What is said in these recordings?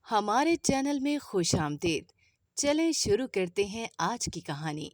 ہمارے چینل میں خوش آمدید۔ چلیں شروع کرتے ہیں آج کی کہانی۔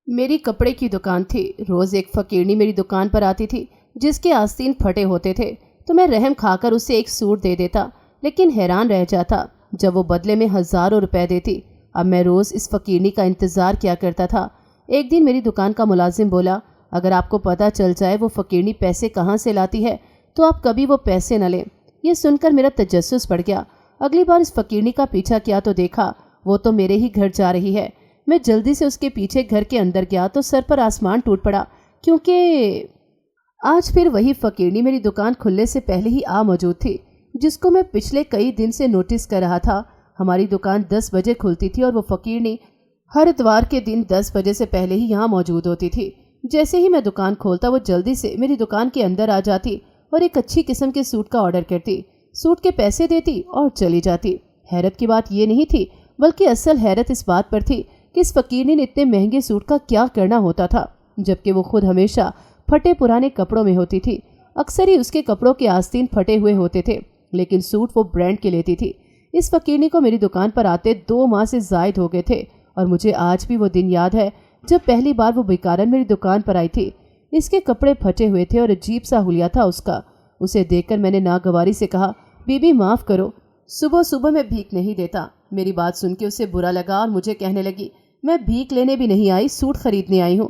میری کپڑے کی دکان تھی۔ روز ایک فقیرنی میری دکان پر آتی تھی جس کے آستین پھٹے ہوتے تھے تو میں رحم کھا کر اسے ایک سوٹ دے دیتا، لیکن حیران رہ جاتا جب وہ بدلے میں ہزاروں روپے دیتی۔ اب میں روز اس فقیرنی کا انتظار کیا کرتا تھا۔ ایک دن میری دکان کا ملازم بولا، اگر آپ کو پتہ چل جائے وہ فقیرنی پیسے کہاں سے لاتی ہے تو آپ کبھی وہ پیسے نہ لیں۔ یہ سن کر میرا تجسس بڑھ گیا۔ اگلی بار اس فقیرنی کا پیچھا کیا تو دیکھا وہ تو میرے ہی گھر جا رہی ہے۔ میں جلدی سے اس کے پیچھے گھر کے اندر گیا تو سر پر آسمان ٹوٹ پڑا، کیونکہ آج پھر وہی فقیرنی میری دکان کھلنے سے پہلے ہی موجود تھی، جس کو میں پچھلے کئی دن سے نوٹس کر رہا تھا۔ ہماری دکان 10 بجے کھلتی تھی اور وہ فقیرنی ہر اتوار کے دن 10 بجے سے پہلے ہی یہاں موجود ہوتی تھی۔ جیسے ہی میں دکان کھولتا وہ جلدی سے میری دکان کے اندر آ جاتی اور ایک اچھی قسم کے سوٹ کا آرڈر کرتی، سوٹ کے پیسے دیتی اور چلی جاتی۔ حیرت کی بات یہ نہیں تھی، بلکہ اصل حیرت اس بات پر تھی کہ اس فقیرنی نے اتنے مہنگے سوٹ کا کیا کرنا ہوتا تھا، جبکہ وہ خود ہمیشہ پھٹے پرانے کپڑوں میں ہوتی تھی۔ اکثر ہی اس کے کپڑوں کے آستین پھٹے ہوئے ہوتے تھے، لیکن سوٹ وہ برانڈ کے لیتی تھی۔ اس فقیرنی کو میری دکان پر آتے 2 ماہ سے زائد ہو گئے تھے، اور مجھے آج بھی وہ دن یاد ہے جب پہلی بار وہ بیکارن میری دکان پر آئی تھی۔ اس کے کپڑے پھٹے ہوئے تھے اور عجیب سا حلیہ تھا اس کا۔ اسے دیکھ کر میں نے ناگواری سے کہا، بی بی معاف کرو، صبح صبح میں بھیک نہیں دیتا۔ میری بات سن کے اسے برا لگا اور مجھے کہنے لگی، میں بھیک لینے بھی نہیں آئی، سوٹ خریدنے آئی ہوں،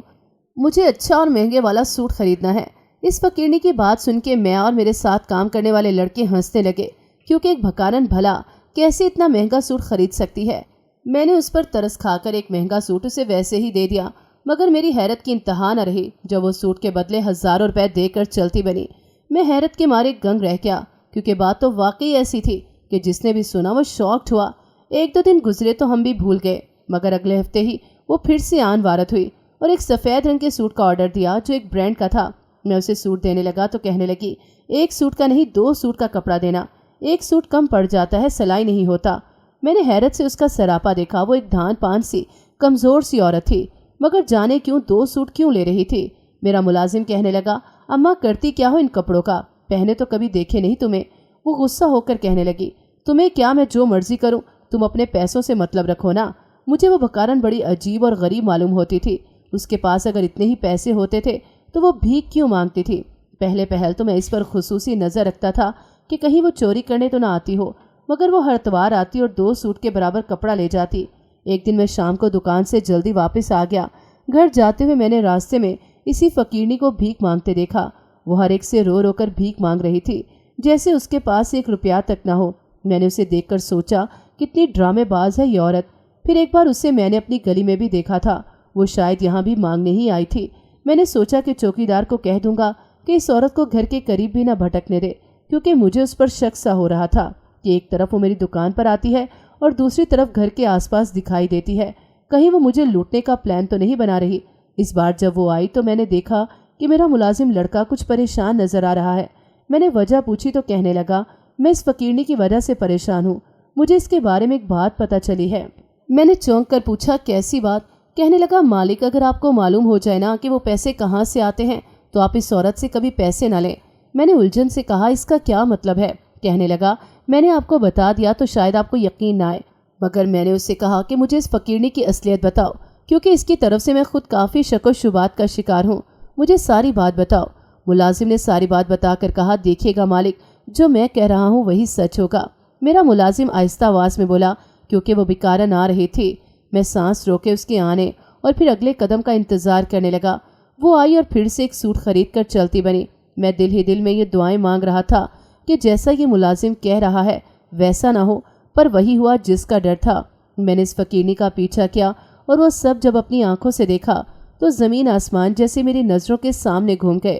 مجھے اچھا اور مہنگے والا سوٹ خریدنا ہے۔ اس فقیرنی کی بات سن کے میں اور میرے ساتھ کام کرنے والے لڑکے ہنسنے لگے، کیونکہ ایک بھکارن بھلا کیسے اتنا مہنگا سوٹ خرید سکتی ہے۔ میں نے اس پر ترس کھا کر ایک مہنگا سوٹ اسے ویسے ہی دے دیا، مگر میری حیرت کی انتہا نہ رہی جب وہ سوٹ کے بدلے ہزاروں روپے دے کر چلتی بنی۔ میں حیرت کے مارے گنگ رہ گیا، کیونکہ بات تو واقعی ایسی تھی کہ جس نے بھی سنا وہ شاکڈ ہوا۔ 1-2 دن گزرے تو ہم بھی بھول گئے، مگر اگلے ہفتے ہی وہ پھر سے آن وارت ہوئی اور ایک سفید رنگ کے سوٹ کا آرڈر دیا جو ایک برانڈ کا تھا۔ میں اسے سوٹ دینے لگا تو کہنے لگی، ایک سوٹ کا نہیں 2 سوٹ کا کپڑا دینا، ایک سوٹ کم پڑ جاتا ہے، سلائی نہیں ہوتا۔ میں نے حیرت سے اس کا سراپا دیکھا، وہ ایک دھان پان سی کمزور سی عورت تھی، مگر جانے کیوں 2 سوٹ کیوں لے رہی تھی۔ میرا ملازم کہنے لگا، اماں کرتی کیا ہو ان کپڑوں کا، پہنے تو کبھی دیکھے نہیں تمہیں۔ وہ غصہ ہو کر کہنے لگی، تمہیں کیا، میں جو مرضی کروں، تم اپنے پیسوں سے مطلب رکھو نا۔ مجھے وہ بکارن بڑی عجیب اور غریب معلوم ہوتی تھی۔ اس کے پاس اگر اتنے ہی پیسے ہوتے تھے تو وہ بھیک کیوں مانگتی تھی؟ پہلے پہل تو میں اس پر خصوصی نظر رکھتا تھا کہ کہیں وہ چوری کرنے تو نہ آتی ہو، مگر وہ ہر اتوار آتی اور 2 سوٹ کے برابر کپڑا لے جاتی۔ ایک دن میں شام کو دکان سے جلدی واپس آ گیا۔ گھر جاتے ہوئے میں نے راستے میں اسی فقیرنی کو بھیک مانگتے دیکھا۔ وہ ہر ایک سے رو رو کر بھیک مانگ رہی تھی، جیسے اس کے پاس 1 روپیہ تک نہ ہو۔ میں نے اسے دیکھ کر سوچا، کتنی ڈرامے باز ہے یہ عورت۔ پھر ایک بار اسے میں نے اپنی گلی میں بھی دیکھا تھا، وہ شاید یہاں بھی مانگنے ہی آئی تھی۔ میں نے سوچا کہ چوکیدار کو کہہ دوں گا کہ اس عورت کو گھر کے قریب بھی نہ بھٹکنے دے، کیونکہ مجھے اس پر شک سا ہو رہا تھا کہ ایک طرف وہ میری دکان پر آتی ہے اور دوسری طرف گھر کے آس پاس دکھائی دیتی ہے، کہیں وہ مجھے لوٹنے کا پلان تو نہیں بنا رہی۔ اس بار جب وہ آئی تو میں نے دیکھا کہ میرا ملازم لڑکا کچھ پریشان نظر آ رہا ہے۔ میں نے وجہ پوچھی تو کہنے لگا، میں اس فقیرنی کی وجہ سے پریشان ہوں، مجھے اس کے بارے میں ایک بات پتہ چلی ہے۔ میں نے چونک کر پوچھا، کیسی بات؟ کہنے لگا، مالک اگر آپ کو معلوم ہو جائے نا کہ وہ پیسے کہاں سے آتے ہیں تو آپ اس عورت سے کبھی پیسے نہ لیں۔ میں نے الجھن سے کہا، اس کا کیا مطلب ہے؟ کہنے لگا، میں نے آپ کو بتا دیا تو شاید آپ کو یقین نہ آئے، مگر میں نے اس سے کہا کہ مجھے اس فقیرنی کی اصلیت بتاؤ، کیونکہ اس کی طرف سے میں خود کافی شک و شبہات کا شکار ہوں، مجھے ساری بات بتاؤ۔ ملازم نے ساری بات بتا کر کہا، دیکھیے گا مالک، جو میں کہہ رہا ہوں وہی سچ ہوگا۔ میرا ملازم آہستہ آواز میں بولا، کیونکہ وہ بیکارن آ رہی تھی۔ میں سانس روکے اس کے آنے اور پھر اگلے قدم کا انتظار کرنے لگا۔ وہ آئی اور پھر سے ایک سوٹ خرید کر چلتی بنی۔ میں دل ہی دل میں یہ دعائیں مانگ رہا تھا کہ جیسا یہ ملازم کہہ رہا ہے ویسا نہ ہو، پر وہی ہوا جس کا ڈر تھا۔ میں نے اس فقیرنی کا پیچھا کیا اور وہ سب جب اپنی آنکھوں سے دیکھا تو زمین آسمان جیسے میری نظروں کے سامنے گھوم گئے۔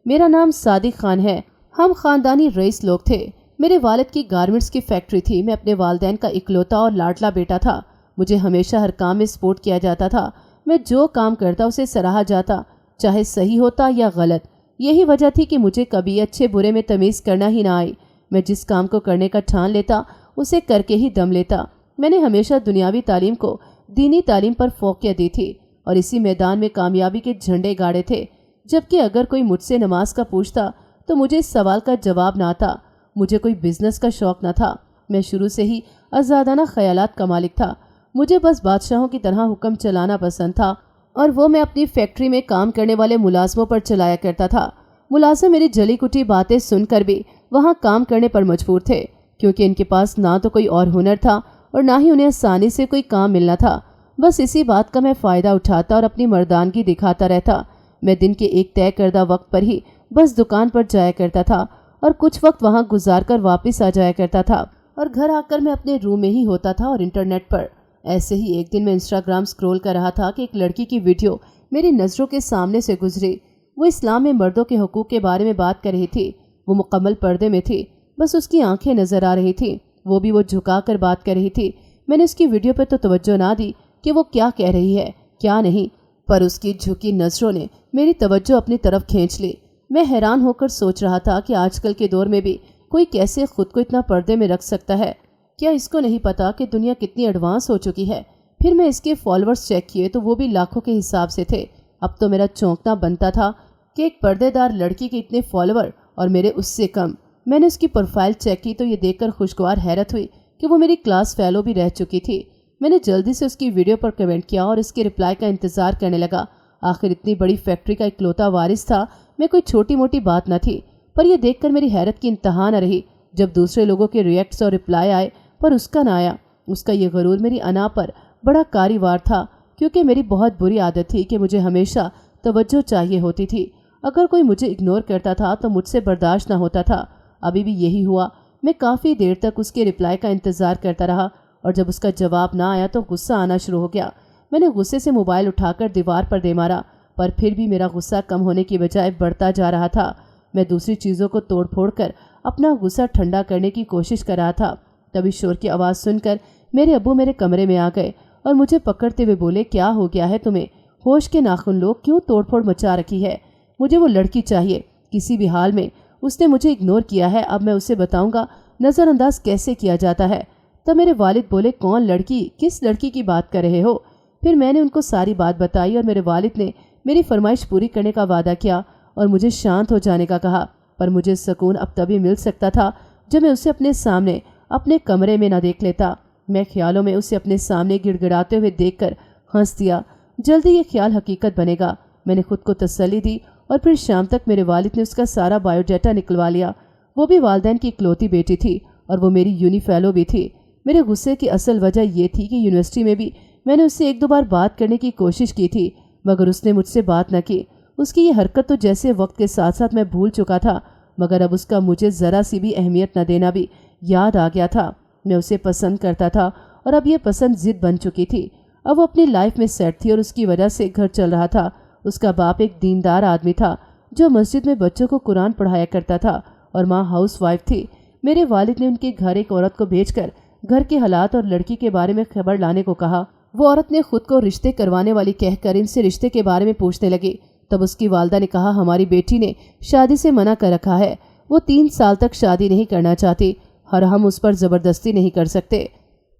میرا نام صادق خان ہے، ہم خاندانی رئیس لوگ تھے۔ میرے والد کی گارمنٹس کی فیکٹری تھی۔ میں اپنے والدین کا اکلوتا اور لاڈلا بیٹا تھا۔ مجھے ہمیشہ ہر کام میں سپورٹ کیا جاتا تھا۔ میں جو کام کرتا اسے سراہا جاتا، چاہے صحیح ہوتا یا غلط۔ یہی وجہ تھی کہ مجھے کبھی اچھے برے میں تمیز کرنا ہی نہ آئی۔ میں جس کام کو کرنے کا ٹھان لیتا اسے کر کے ہی دم لیتا۔ میں نے ہمیشہ دنیاوی تعلیم کو دینی تعلیم پر فوقیت دی تھی اور اسی میدان میں کامیابی کے جھنڈے گاڑے تھے، جبکہ اگر کوئی مجھ سے نماز کا پوچھتا تو مجھے اس سوال کا جواب نہ آتا۔ مجھے کوئی بزنس کا شوق نہ تھا میں شروع سے ہی آزادانہ خیالات کا مالک تھا. مجھے بس بادشاہوں کی طرح حکم چلانا پسند تھا اور وہ میں اپنی فیکٹری میں کام کرنے والے ملازموں پر چلایا کرتا تھا. ملازم میری جلی کٹی باتیں سن کر بھی وہاں کام کرنے پر مجبور تھے کیونکہ ان کے پاس نہ تو کوئی اور ہنر تھا اور نہ ہی انہیں آسانی سے کوئی کام ملنا تھا. بس اسی بات کا میں فائدہ اٹھاتا اور اپنی مردانگی دکھاتا رہتا. میں دن کے ایک طے کردہ وقت پر ہی بس دکان پر جایا کرتا تھا اور کچھ وقت وہاں گزار کر واپس آ جایا کرتا تھا اور گھر آ کر میں اپنے روم میں ہی ہوتا تھا اور انٹرنیٹ پر. ایسے ہی ایک دن میں انسٹاگرام سکرول کر رہا تھا کہ ایک لڑکی کی ویڈیو میری نظروں کے سامنے سے گزری. وہ اسلام میں مردوں کے حقوق کے بارے میں بات کر رہی تھی. وہ مکمل پردے میں تھی, بس اس کی آنکھیں نظر آ رہی تھیں. وہ بھی وہ جھکا کر بات کر رہی تھی. میں نے اس کی ویڈیو پہ تو توجہ نہ دی کہ وہ کیا کہہ رہی ہے کیا نہیں, پر اس کی جھکی نظروں نے میری توجہ اپنی طرف کھینچ لی. میں حیران ہو کر سوچ رہا تھا کہ آج کل کے دور میں بھی کوئی کیسے خود کو اتنا پردے میں رکھ سکتا ہے. کیا اس کو نہیں پتا کہ دنیا کتنی ایڈوانس ہو چکی ہے؟ پھر میں اس کے فالوورز چیک کیے تو وہ بھی لاکھوں کے حساب سے تھے. اب تو میرا چونکنا بنتا تھا کہ ایک پردے دار لڑکی کے اتنے فالوور اور میرے اس سے کم. میں نے اس کی پروفائل چیک کی تو یہ دیکھ کر خوشگوار حیرت ہوئی کہ وہ میری کلاس فیلو بھی رہ چکی تھی. میں نے جلدی سے اس کی ویڈیو پر کمنٹ کیا اور اس کے رپلائی کا انتظار کرنے لگا. آخر اتنی بڑی فیکٹری کا اکلوتا وارث تھا, میں کوئی چھوٹی موٹی بات نہ تھی. پر یہ دیکھ کر میری حیرت کی انتہا نہ رہی جب دوسرے لوگوں کے ریئیکٹس اور رپلائی آئے پر اس کا نہ آیا. اس کا یہ غرور میری انا پر بڑا کاری وار تھا کیونکہ میری بہت بری عادت تھی کہ مجھے ہمیشہ توجہ چاہیے ہوتی تھی. اگر کوئی مجھے اگنور کرتا تھا تو مجھ سے برداشت نہ ہوتا تھا. ابھی بھی یہی ہوا. میں کافی دیر تک اس کے رپلائی کا انتظار کرتا رہا اور جب اس کا جواب نہ آیا تو غصہ آنا شروع ہو گیا. میں نے غصے سے موبائل اٹھا کر دیوار پر دے مارا, پر پھر بھی میرا غصہ کم ہونے کی بجائے بڑھتا جا رہا تھا. میں دوسری چیزوں کو توڑ پھوڑ کر اپنا غصہ ٹھنڈا کرنے کی کوشش کر رہا تھا. تبھی شور کی آواز سن کر میرے ابو میرے کمرے میں آ گئے اور مجھے پکڑتے ہوئے بولے, کیا ہو گیا ہے تمہیں؟ ہوش کے ناخن لوگ کیوں توڑ پھوڑ مچا رکھی ہے؟ مجھے وہ لڑکی چاہیے کسی بھی حال میں. اس نے مجھے اگنور کیا ہے, اب میں اسے بتاؤں گا نظر انداز کیسے کیا جاتا ہے. تب میرے والد بولے, کون لڑکی؟ کس لڑکی کی بات کر رہے ہو؟ پھر میں نے ان کو ساری بات بتائی اور میرے والد نے میری فرمائش پوری کرنے کا وعدہ کیا اور مجھے شانت ہو جانے کا کہا. پر مجھے سکون اب تبھی مل سکتا تھا جب میں اسے اپنے سامنے اپنے کمرے میں نہ دیکھ لیتا. میں خیالوں میں اسے اپنے سامنے گڑ گڑاتے ہوئے دیکھ کر ہنس دیا. جلدی یہ خیال حقیقت بنے گا. میں نے خود کو تسلی دی اور پھر شام تک میرے والد نے اس کا سارا بایو ڈیٹا نکلوا لیا. وہ بھی والدین کی اکلوتی بیٹی تھی اور وہ میری یونی فیلو بھی تھی. میرے غصے کی اصل وجہ یہ تھی کہ یونیورسٹی میں بھی میں نے اس سے 1-2 بار بات کرنے کی کوشش کی تھی مگر اس نے مجھ سے بات نہ کی. اس کی یہ حرکت تو جیسے وقت کے ساتھ ساتھ میں بھول چکا تھا مگر اب اس کا مجھے ذرا سی بھی اہمیت نہ دینا بھی یاد آ گیا تھا. میں اسے پسند کرتا تھا اور اب یہ پسند ضد بن چکی تھی. اب وہ اپنی لائف میں سیٹ تھی اور اس کی وجہ سے گھر چل رہا تھا. اس کا باپ ایک دیندار آدمی تھا جو مسجد میں بچوں کو قرآن پڑھایا کرتا تھا اور ماں ہاؤس وائف تھی. میرے والد نے ان کے گھر ایک عورت کو بھیج کر گھر کے حالات اور لڑکی کے بارے میں خبر لانے کو کہا. وہ عورت نے خود کو رشتے کروانے والی کہہ کر ان سے رشتے کے بارے میں پوچھنے لگی. تب اس کی والدہ نے کہا, ہماری بیٹی نے شادی سے منع کر رکھا ہے. وہ 3 سال تک شادی نہیں کرنا چاہتی اور ہم اس پر زبردستی نہیں کر سکتے.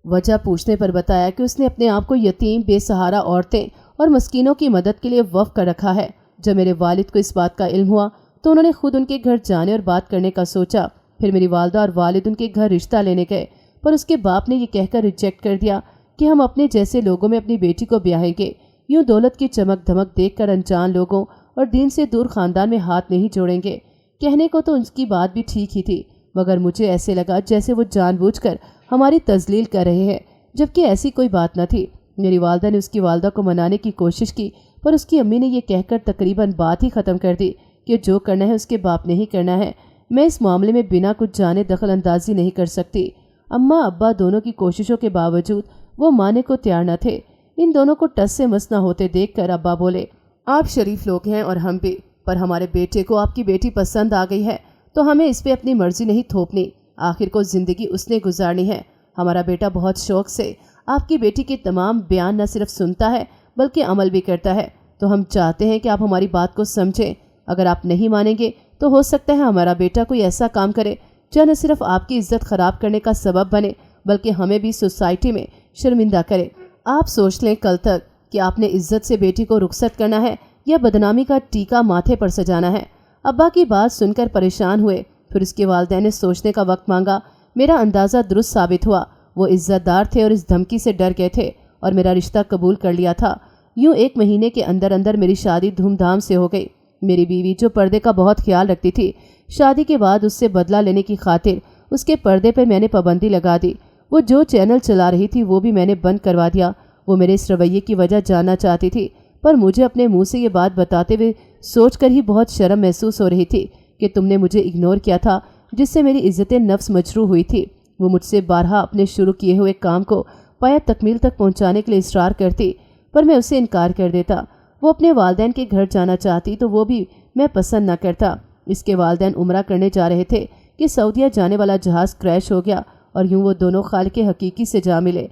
وجہ پوچھنے پر بتایا کہ اس نے اپنے آپ کو یتیم, بے سہارا عورتیں اور مسکینوں کی مدد کے لیے وقف کر رکھا ہے. جب میرے والد کو اس بات کا علم ہوا تو انہوں نے خود ان کے گھر جانے اور بات کرنے کا سوچا. پھر میری والدہ اور والد ان کے گھر رشتہ لینے گئے پر اس کے باپ نے یہ کہہ کر ریجیکٹ کر دیا کہ ہم اپنے جیسے لوگوں میں اپنی بیٹی کو بیاہیں گے. یوں دولت کی چمک دھمک دیکھ کر انجان لوگوں اور دین سے دور خاندان میں ہاتھ نہیں جوڑیں گے. کہنے کو تو ان کی بات بھی ٹھیک ہی تھی مگر مجھے ایسے لگا جیسے وہ جان بوجھ کر ہماری تذلیل کر رہے ہیں جبکہ ایسی کوئی بات نہ تھی. میری والدہ نے اس کی والدہ کو منانے کی کوشش کی پر اس کی امی نے یہ کہہ کر تقریباً بات ہی ختم کر دی کہ جو کرنا ہے اس کے باپ نے ہی کرنا ہے. میں اس معاملے میں بنا کچھ جانے دخل اندازی نہیں کر سکتی. اماں ابا دونوں کی کوششوں کے باوجود وہ ماننے کو تیار نہ تھے. ان دونوں کو ٹس سے مس نہ ہوتے دیکھ کر ابا بولے, آپ شریف لوگ ہیں اور ہم بھی, پر ہمارے بیٹے کو آپ کی بیٹی پسند آ گئی ہے تو ہمیں اس پہ اپنی مرضی نہیں تھوپنی. آخر کو زندگی اس نے گزارنی ہے. ہمارا بیٹا بہت شوق سے آپ کی بیٹی کے تمام بیان نہ صرف سنتا ہے بلکہ عمل بھی کرتا ہے. تو ہم چاہتے ہیں کہ آپ ہماری بات کو سمجھیں. اگر آپ نہیں مانیں گے تو ہو سکتا ہے ہمارا بیٹا کوئی ایسا کام کرے جو نہ صرف آپ کی عزت خراب کرنے کا سبب بنے بلکہ ہمیں بھی سوسائٹی میں شرمندہ کرے. آپ سوچ لیں کل تک کہ آپ نے عزت سے بیٹی کو رخصت کرنا ہے یا بدنامی کا ٹیکا ماتھے پر سجانا ہے. ابا کی بات سن کر پریشان ہوئے. پھر اس کے والدین نے سوچنے کا وقت مانگا. میرا اندازہ درست ثابت ہوا۔ وہ عزت دار تھے اور اس دھمکی سے ڈر گئے تھے اور میرا رشتہ قبول کر لیا تھا۔ یوں 1 مہینے کے اندر اندر میری شادی دھوم دھام سے ہو گئی۔ میری بیوی جو پردے کا بہت خیال رکھتی تھی، شادی کے بعد اس سے بدلہ لینے کی خاطر اس کے پردے پر میں نے پابندی لگا دی۔ وہ جو چینل چلا رہی تھی وہ بھی میں نے بند کروا دیا۔ وہ میرے اس رویے کی وجہ جاننا چاہتی تھی، پر مجھے اپنے منہ سے یہ بات بتاتے ہوئے سوچ کر ہی بہت شرم محسوس ہو رہی تھی کہ تم نے مجھے اگنور کیا تھا، جس سے میری عزت نفس مجروح ہوئی تھی۔ وہ مجھ سے بارہا اپنے شروع کیے ہوئے کام کو پایہ تکمیل تک پہنچانے کے لیے اصرار کرتی، پر میں اسے انکار کر دیتا۔ وہ اپنے والدین کے گھر جانا چاہتی تو وہ بھی میں پسند نہ کرتا۔ اس کے والدین عمرہ کرنے جا رہے تھے کہ سعودیہ جانے والا جہاز کریش ہو گیا اور یوں وہ دونوں خالق حقیقی سے جا ملے۔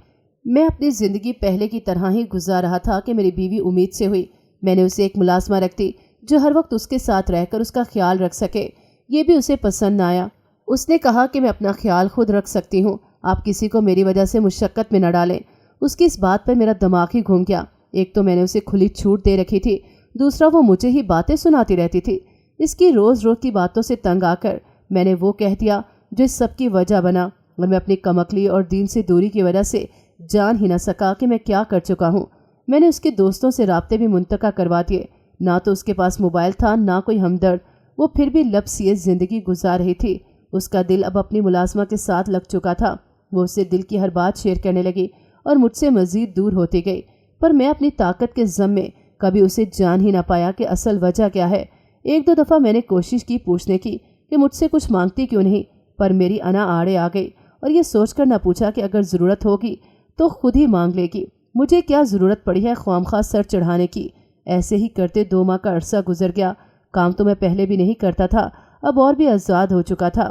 میں اپنی زندگی پہلے کی طرح ہی گزار رہا تھا کہ میری بیوی امید سے ہوئی۔ میں نے اسے ایک ملازمہ رکھتی جو ہر وقت اس کے ساتھ رہ کر اس کا خیال رکھ سکے۔ یہ بھی اسے پسند نہ آیا۔ اس نے کہا کہ میں اپنا خیال خود رکھ سکتی ہوں، آپ کسی کو میری وجہ سے مشقت میں نہ ڈالیں۔ اس کی اس بات پر میرا دماغ ہی گھوم گیا۔ ایک تو میں نے اسے کھلی چھوٹ دے رکھی تھی، دوسرا وہ مجھے ہی باتیں سناتی رہتی تھی۔ اس کی روز روز کی باتوں سے تنگ آ کر میں نے وہ کہہ دیا جو اس سب کی وجہ بنا، اور میں اپنی کم عقلی اور دین سے دوری کی وجہ سے جان ہی نہ سکا کہ میں کیا کر چکا ہوں۔ میں نے اس کے دوستوں سے رابطے بھی منتقع کروا دیے۔ نہ تو اس کے پاس موبائل تھا، نہ کوئی ہمدرد۔ وہ پھر بھی لب سیے زندگی گزار رہی تھی۔ اس کا دل اب اپنی ملازمہ کے ساتھ لگ چکا تھا۔ وہ اسے دل کی ہر بات شیئر کرنے لگی اور مجھ سے مزید دور ہوتی گئی، پر میں اپنی طاقت کے ضم میں کبھی اسے جان ہی نہ پایا کہ اصل وجہ کیا ہے۔ 1-2 دفعہ میں نے کوشش کی پوچھنے کی کہ مجھ سے کچھ مانگتی کیوں نہیں، پر میری انا آڑے آ گئی اور یہ سوچ کر نہ پوچھا کہ اگر ضرورت ہوگی تو خود ہی مانگ لے گی۔ مجھے کیا ضرورت پڑی ہے خواہ سر چڑھانے کی۔ ایسے ہی کرتے 2 ماہ کا عرصہ گزر گیا۔ کام تو میں پہلے بھی نہیں کرتا تھا، اب اور بھی آزاد ہو چکا تھا،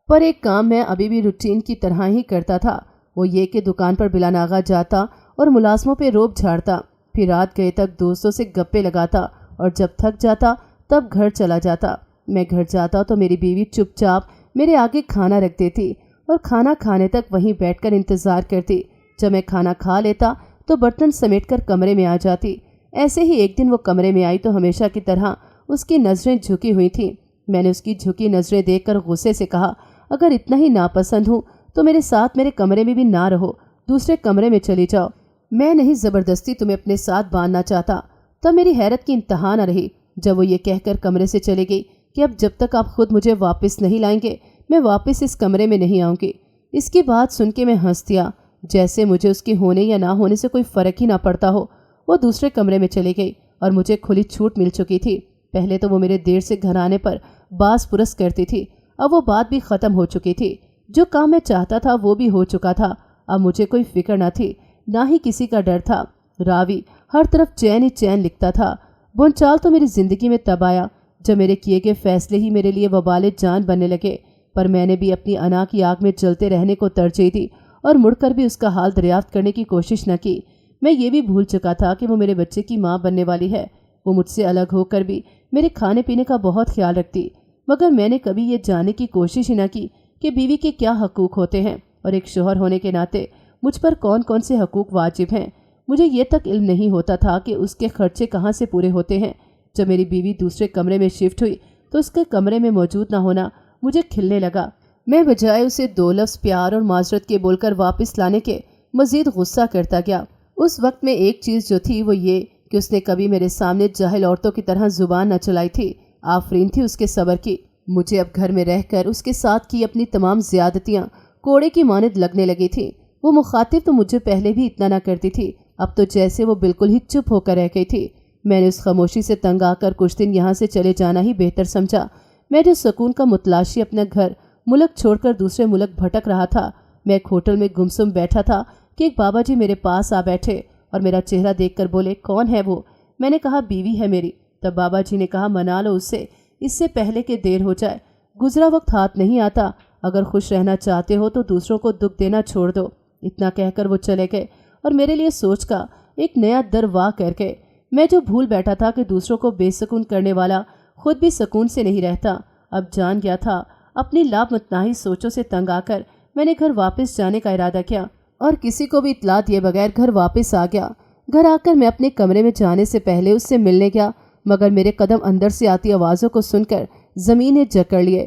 پر ایک کام میں ابھی بھی روٹین کی طرح ہی کرتا تھا، وہ یہ کہ دکان پر بلا ناغہ جاتا اور ملازموں پہ روب جھاڑتا، پھر رات گئے تک دوستوں سے گپے لگاتا اور جب تھک جاتا تب گھر چلا جاتا۔ میں گھر جاتا تو میری بیوی چپ چاپ میرے آگے کھانا رکھ دیتی اور کھانا کھانے تک وہیں بیٹھ کر انتظار کرتی۔ جب میں کھانا کھا لیتا تو برتن سمیٹ کر کمرے میں آ جاتی۔ ایسے ہی ایک دن وہ کمرے میں آئی تو ہمیشہ کی طرح اس کی نظریں جھکی ہوئی تھیں۔ میں نے اس کی جھکی نظریں دیکھ کر غصے سے کہا، اگر اتنا ہی ناپسند ہوں تو میرے ساتھ میرے کمرے میں بھی نہ رہو، دوسرے کمرے میں چلی جاؤ۔ میں نہیں زبردستی تمہیں اپنے ساتھ باندھنا چاہتا۔ تب میری حیرت کی انتہا نہ رہی جب وہ یہ کہہ کر کمرے سے چلی گئی کہ اب جب تک آپ خود مجھے واپس نہیں لائیں گے میں واپس اس کمرے میں نہیں آؤں گی۔ اس کی بات سن کے میں ہنس دیا، جیسے مجھے اس کے ہونے یا نہ ہونے سے کوئی فرق ہی نہ پڑتا ہو۔ وہ دوسرے کمرے میں چلی گئی اور مجھے کھلی چھوٹ مل چکی تھی۔ پہلے تو وہ میرے دیر سے گھر آنے پر باز پرس کرتی تھی، اب وہ بات بھی ختم ہو چکی تھی۔ جو کام میں چاہتا تھا وہ بھی ہو چکا تھا۔ اب مجھے کوئی فکر نہ تھی، نہ ہی کسی کا ڈر تھا۔ راوی ہر طرف چین ہی چین لکھتا تھا۔ بونچال تو میری زندگی میں تب آیا جب میرے کیے گئے فیصلے ہی میرے لیے وبال جان بننے لگے، پر میں نے بھی اپنی انا کی آگ میں جلتے رہنے کو ترجیح دی اور مڑ کر بھی اس کا حال دریافت کرنے کی کوشش نہ کی۔ میں یہ بھی بھول چکا تھا کہ وہ میرے بچے کی ماں بننے والی ہے۔ وہ مجھ سے الگ ہو کر بھی میرے کھانے پینے کا بہت خیال رکھتی، مگر میں نے کبھی یہ جاننے کی کوشش ہی نہ کی کہ بیوی کے کیا حقوق ہوتے ہیں اور ایک شوہر ہونے کے ناطے مجھ پر کون کون سے حقوق واجب ہیں۔ مجھے یہ تک علم نہیں ہوتا تھا کہ اس کے خرچے کہاں سے پورے ہوتے ہیں۔ جب میری بیوی دوسرے کمرے میں شفٹ ہوئی تو اس کے کمرے میں موجود نہ ہونا مجھے کھلنے لگا۔ میں بجائے اسے 2 لفظ پیار اور معذرت کے بول کر واپس لانے کے مزید غصہ کرتا گیا۔ اس وقت میں ایک چیز جو تھی وہ یہ کہ اس نے کبھی میرے سامنے جاہل عورتوں کی طرح زبان نہ چلائی تھی۔ آفرین تھی اس کے صبر کی۔ مجھے اب گھر میں رہ کر اس کے ساتھ کی اپنی تمام زیادتیاں کوڑے کی مانند لگنے لگی تھی۔ وہ مخاطب تو مجھے پہلے بھی اتنا نہ کرتی تھی، اب تو جیسے وہ بالکل ہی چپ ہو کر رہ گئی تھی۔ میں نے اس خاموشی سے تنگ آ کر کچھ دن یہاں سے چلے جانا ہی بہتر سمجھا۔ میں جو سکون کا متلاشی اپنا گھر ملک چھوڑ کر دوسرے ملک بھٹک رہا تھا، میں ایک ہوٹل میں گمسم بیٹھا تھا کہ ایک بابا جی میرے پاس آ بیٹھے اور میرا چہرہ دیکھ کر بولے، کون ہے وہ؟ میں نے کہا، بیوی ہے میری۔ تب بابا جی نے کہا، منا لو اس سے پہلے کہ دیر ہو جائے، گزرا وقت ہاتھ نہیں آتا، اگر خوش رہنا چاہتے ہو تو دوسروں کو دکھ دینا چھوڑ دو۔ اتنا کہہ کر وہ چلے گئے اور میرے لیے سوچ کا ایک نیا در واہ کر گئے۔ میں جو بھول بیٹھا تھا کہ دوسروں کو بے سکون کرنے والا خود بھی سکون سے نہیں رہتا، اب جان گیا تھا۔ اپنی لامتناہی سوچوں سے تنگ آ کر میں نے گھر واپس جانے کا ارادہ کیا اور کسی کو بھی اطلاع دیے بغیر گھر واپس آ گیا۔ گھر آ کر میں اپنے کمرے میں جانے سے پہلے اس سے ملنے گیا، مگر میرے قدم اندر سے آتی آوازوں کو سن کر زمین نے جکڑ لیے۔